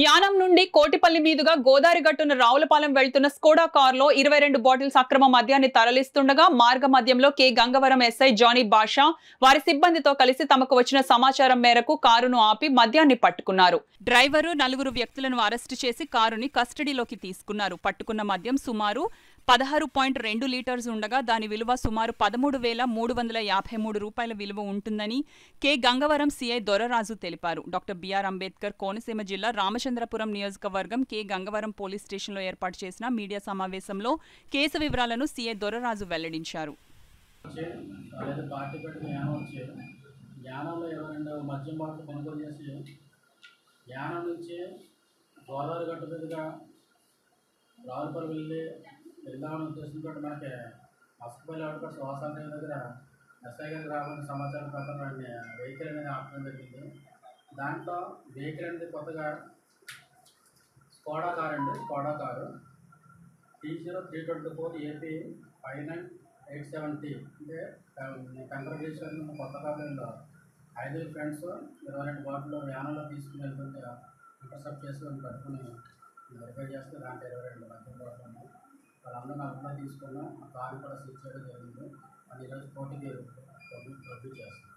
యానం నుండి కోటిపల్లి మీదుగా గోదావరి గట్టున రావులపాలెం వెళ్తున్న స్కోడా కారులో 22 బాటిల్స్ అక్రమ మద్యాన్ని తరలిస్తుండగా మార్గ మధ్యంలో కె గంగవరం ఎస్ఐ జానీ బాషా వారి సిబ్బందితో కలిసి తమకు వచ్చిన సమాచారం మేరకు కారును ఆపి మద్యాన్ని పట్టుకున్నారు. డ్రైవరు 4 వ్యక్తులను అరెస్టు చేసి కారుని కస్టడీలోకి తీసుకున్నారు. పట్టుకున్న మద్యం సుమారు 16.2 లీటర్స్ ఉండగా దాని విలువ సుమారు 13,353 రూపాయల విలువ ఉంటుందని కె గంగవరం సిఐ దొరరాజు తెలిపారు. డాక్టర్ బిఆర్ అంబేద్కర్ కోనసీమ జిల్లా రామచంద్రపురం నియోజకవర్గం కె గంగవరం పోలీస్ స్టేషన్లో ఏర్పాటు చేసిన మీడియా సమావేశంలో కేసు వివరాలను సిఐ దొరరాజు వెల్లడించారు. వెళ్దామని ఉద్దేశంతో మనకి అస్కపల్లి అవుట్కట్ శ్వాసాంధ్రం దగ్గర ఎస్ఐ గారికి రావాలని సమాచారం ప్రకారం వాడిని వెహికల్ అనేది ఆపడం జరిగింది. దాంట్లో వెహికల్ అనేది కొత్తగా Skoda car T0324 AP 5987T అంటే కంగ్రాచులేషన్ కొత్త కాలంలో 5 ఫ్రెండ్స్ 22 బాటిల్ యానంలో తీసుకుని వెళ్తుంటే ఇంటర్సెప్ట్ చేసుకొని పట్టుకుని వెరిఫై చేస్తే దాంట్లో 22 మద్యం బాటిల్ వాళ్ళందరూ అర్థంగా తీసుకున్నాం. ఆ కారు కూడా సీజ్ చేయడం జరిగింది. అది ఈరోజు కోర్టుకి ప్రొడ్యూస్ చేస్తాం.